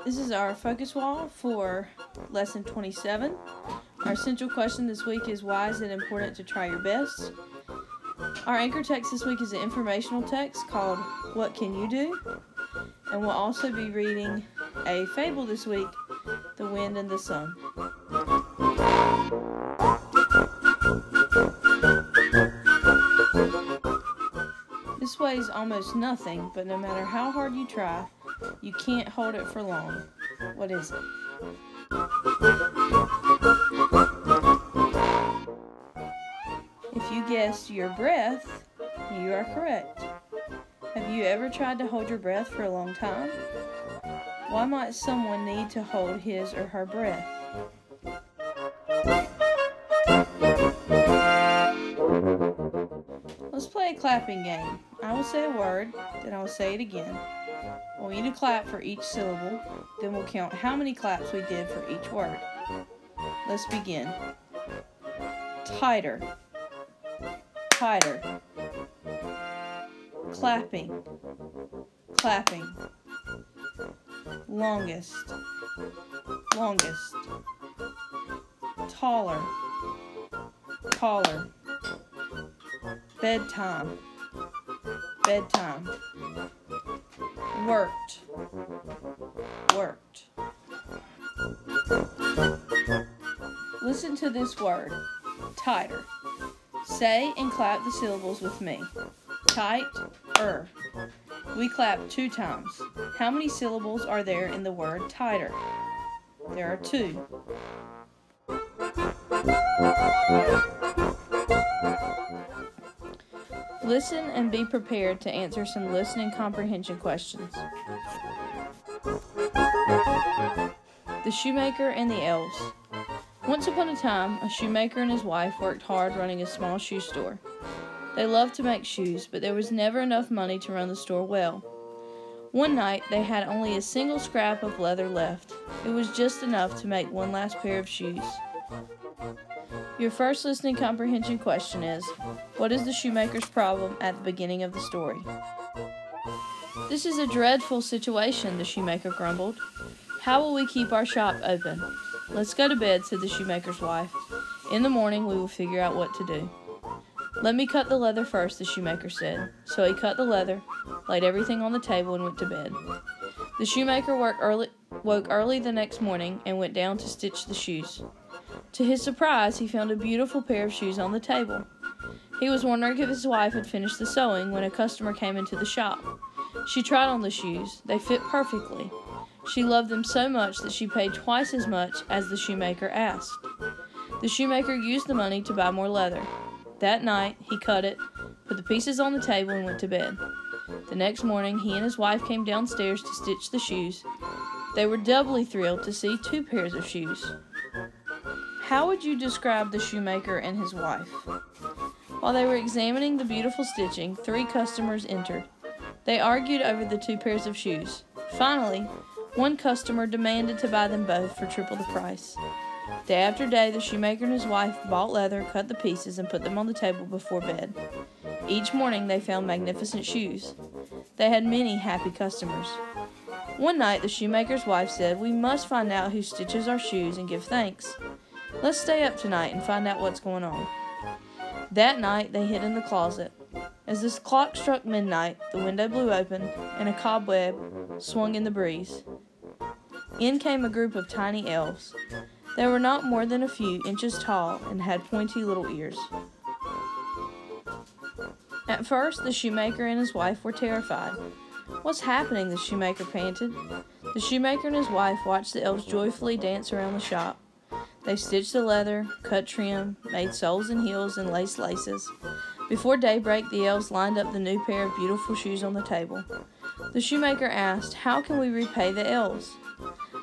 This is our focus wall for lesson 27. Our central question this week is, why is it important to try your best? Our anchor text this week is an informational text called What Can You Do? And we'll also be reading a fable this week, The Wind and the Sun. This weighs almost nothing, but no matter how hard you try, you can't hold it for long. What is it? If you guessed your breath, you are correct. Have you ever tried to hold your breath for a long time? Why might someone need to hold his or her breath? Let's play a clapping game. I will say a word, then I will say it again. I want you to clap for each syllable, then we'll count how many claps we did for each word. Let's begin. Tighter. Tighter. Clapping. Clapping. Longest. Longest. Taller. Taller. Bedtime. Bedtime. Worked. Worked. Listen to this word. Tighter. Say and clap the syllables with me. Tight-er. We clap 2 times. How many syllables are there in the word tighter? There are 2. Listen and be prepared to answer some listening comprehension questions. The Shoemaker and the Elves. Once upon a time, a shoemaker and his wife worked hard running a small shoe store. They loved to make shoes, but there was never enough money to run the store well. One night, they had only a single scrap of leather left. It was just enough to make one last pair of shoes. Your first listening comprehension question is, what is the shoemaker's problem at the beginning of the story? This is a dreadful situation, the shoemaker grumbled. How will we keep our shop open? Let's go to bed, said the shoemaker's wife. In the morning, we will figure out what to do. Let me cut the leather first, the shoemaker said. So he cut the leather, laid everything on the table, and went to bed. The shoemaker woke early the next morning and went down to stitch the shoes. To his surprise, he found a beautiful pair of shoes on the table. He was wondering if his wife had finished the sewing when a customer came into the shop. She tried on the shoes. They fit perfectly. She loved them so much that she paid twice as much as the shoemaker asked. The shoemaker used the money to buy more leather. That night, he cut it, put the pieces on the table, and went to bed. The next morning, he and his wife came downstairs to stitch the shoes. They were doubly thrilled to see 2 pairs of shoes. How would you describe the shoemaker and his wife? While they were examining the beautiful stitching, 3 customers entered. They argued over the 2 pairs of shoes. Finally, one customer demanded to buy them both for triple the price. Day after day, the shoemaker and his wife bought leather, cut the pieces, and put them on the table before bed. Each morning, they found magnificent shoes. They had many happy customers. One night, the shoemaker's wife said, "We must find out who stitches our shoes and give thanks. Let's stay up tonight and find out what's going on." That night, they hid in the closet. As the clock struck midnight, the window blew open, and a cobweb swung in the breeze. In came a group of tiny elves. They were not more than a few inches tall and had pointy little ears. At first, the shoemaker and his wife were terrified. "What's happening?" the shoemaker panted. The shoemaker and his wife watched the elves joyfully dance around the shop. They stitched the leather, cut trim, made soles and heels, and laced laces. Before daybreak, the elves lined up the new pair of beautiful shoes on the table. The shoemaker asked, "How can we repay the elves?"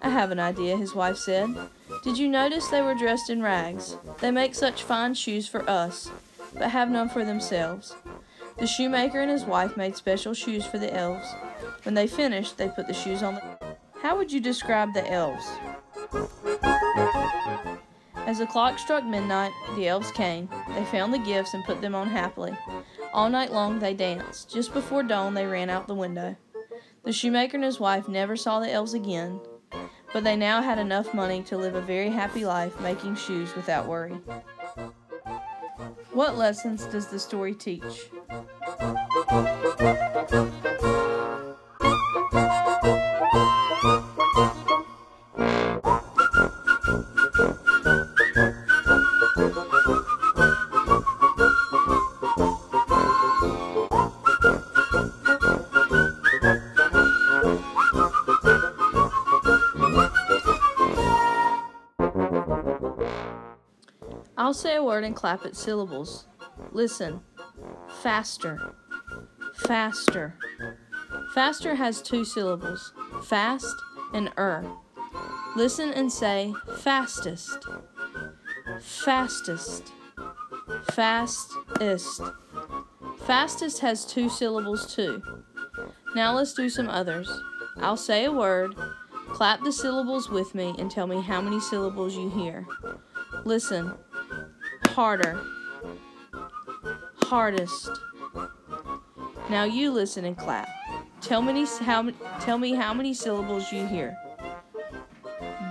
"I have an idea," his wife said. "Did you notice they were dressed in rags? They make such fine shoes for us, but have none for themselves." The shoemaker and his wife made special shoes for the elves. When they finished, they put the shoes on the... How would you describe the elves? As the clock struck midnight, the elves came. They found the gifts and put them on happily. All night long they danced. Just before dawn, they ran out the window. The shoemaker and his wife never saw the elves again. but they now had enough money to live a very happy life making shoes without worry. What lessons does the story teach? I'll say a word and clap its syllables. Listen. Faster. Faster. Faster has 2 syllables, fast and Listen and say fastest. Fastest. Fastest. Fastest has 2 syllables too. Now let's do some others. I'll say a word, clap the syllables with me, and tell me how many syllables you hear. Listen. Harder. Hardest. Now you listen and clap. Tell me how many syllables you hear.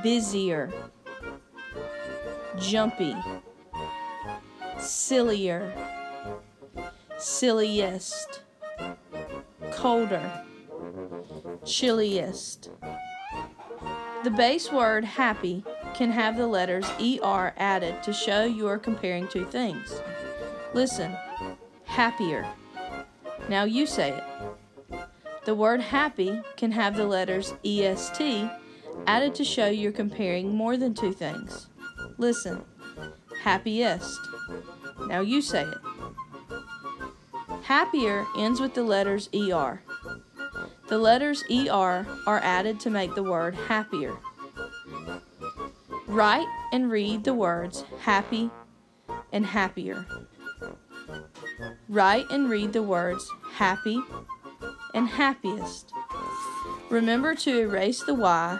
Busier. Jumpy. Sillier. Silliest. Colder. Chilliest. The base word happy can have the letters ER added to show you are comparing 2 things. Listen. Happier. Now you say it. The word happy can have the letters EST added to show you're comparing more than 2 things. Listen. Happiest. Now you say it. Happier ends with the letters ER. The letters ER are added to make the word happier. Write and read the words happy and happier. Write and read the words happy and happiest. Remember to erase the Y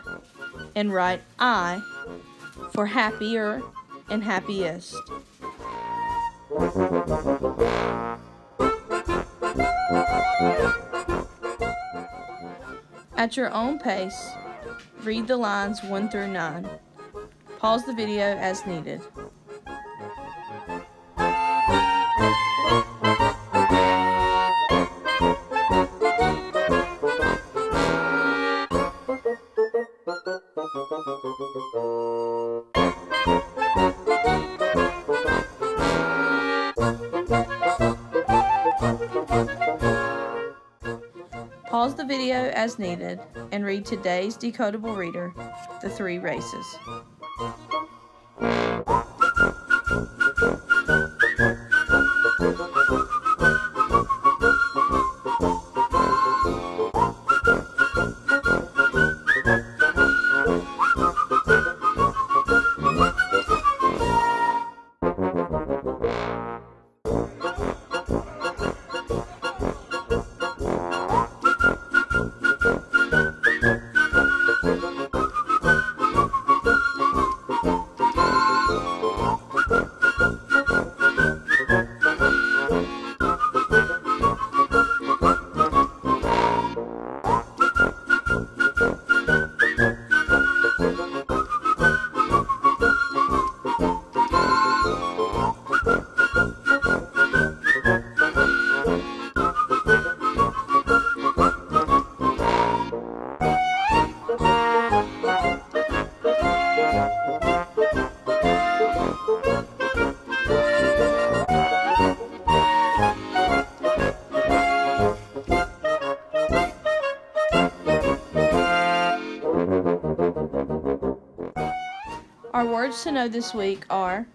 and write I for happier and happiest. At your own pace, read the lines 1 through 9. Pause the video as needed. Pause the video as needed and read today's decodable reader, The 3 Races. Our words to know this week are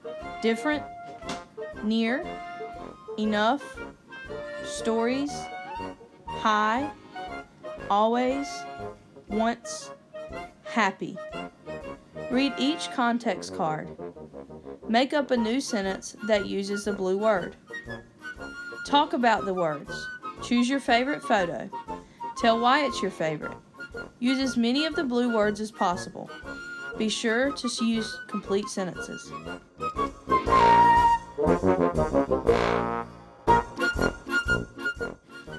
different, near, enough, stories, high, always, once, happy. Read each context card. Make up a new sentence that uses the blue word. Talk about the words. Choose your favorite photo. Tell why it's your favorite. Use as many of the blue words as possible. Be sure to use complete sentences.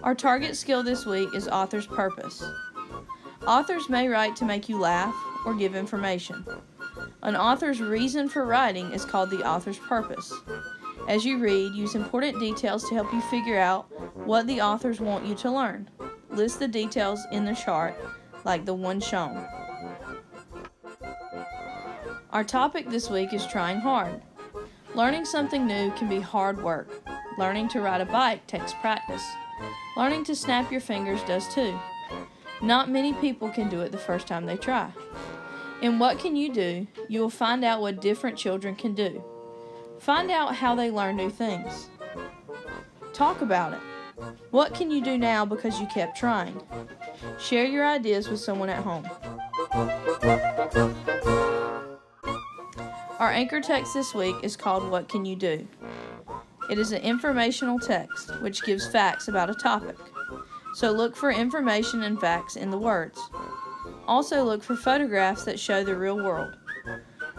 Our target skill this week is author's purpose. Authors may write to make you laugh or give information. An author's reason for writing is called the author's purpose. As you read, use important details to help you figure out what the authors want you to learn. List the details in the chart, like the one shown. Our topic this week is trying hard. Learning something new can be hard work. Learning to ride a bike takes practice. Learning to snap your fingers does too. Not many people can do it the first time they try. In What Can You Do, you will find out what different children can do. Find out how they learn new things. Talk about it. What can you do now because you kept trying? Share your ideas with someone at home. Our anchor text this week is called What Can You Do? It is an informational text which gives facts about a topic. So look for information and facts in the words. Also look for photographs that show the real world.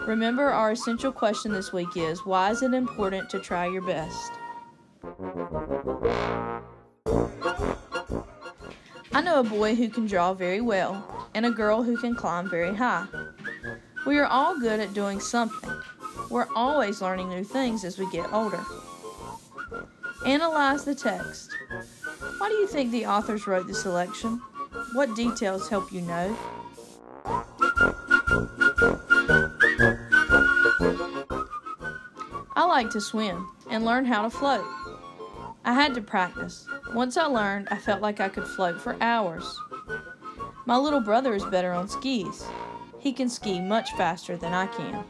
Remember, our essential question this week is, why is it important to try your best? I know a boy who can draw very well and a girl who can climb very high. We are all good at doing something. We're always learning new things as we get older. Analyze the text. Why do you think the authors wrote the selection? What details help you know? I like to swim and learn how to float. I had to practice. Once I learned, I felt like I could float for hours. My little brother is better on skis. He can ski much faster than I can.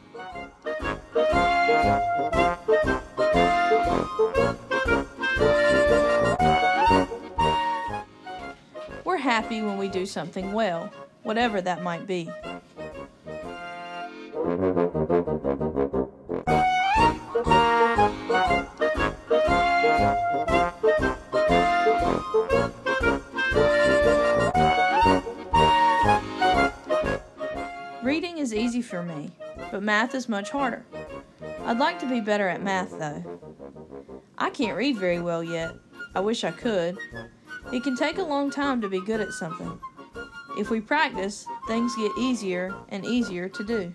We're happy when we do something well, whatever that might be. Reading is easy for me, but math is much harder. I'd like to be better at math, though. I can't read very well yet. I wish I could. It can take a long time to be good at something. If we practice, things get easier and easier to do.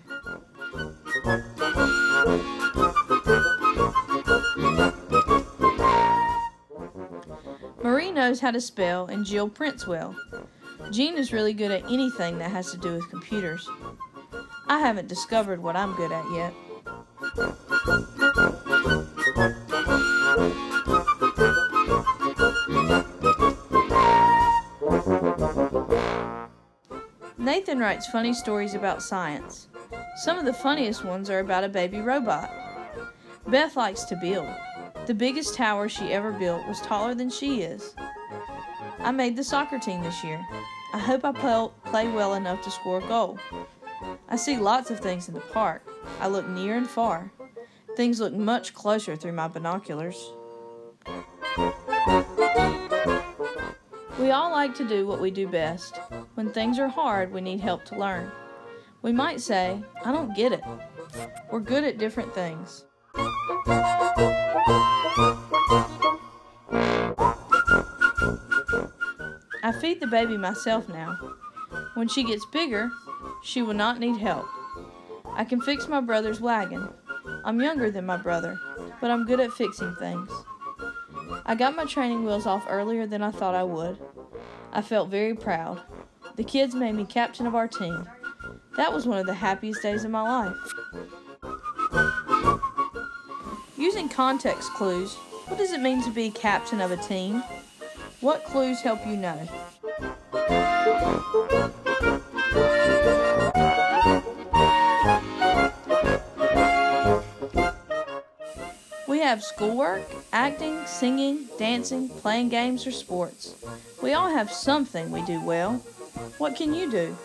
Marie knows how to spell and Jill prints well. Jean is really good at anything that has to do with computers. I haven't discovered what I'm good at yet. Nathan writes funny stories about science. Some of the funniest ones are about a baby robot. Beth likes to build. The biggest tower she ever built was taller than she is. I made the soccer team this year. I hope I play well enough to score a goal. I see lots of things in the park. I look near and far. Things look much closer through my binoculars. We all like to do what we do best. When things are hard, we need help to learn. We might say, I don't get it. We're good at different things. I feed the baby myself now. When she gets bigger, she will not need help. I can fix my brother's wagon. I'm younger than my brother, but I'm good at fixing things. I got my training wheels off earlier than I thought I would. I felt very proud. The kids made me captain of our team. That was one of the happiest days of my life. Using context clues, what does it mean to be captain of a team? What clues help you know? We have schoolwork, acting, singing, dancing, playing games, or sports. We all have something we do well. What can you do?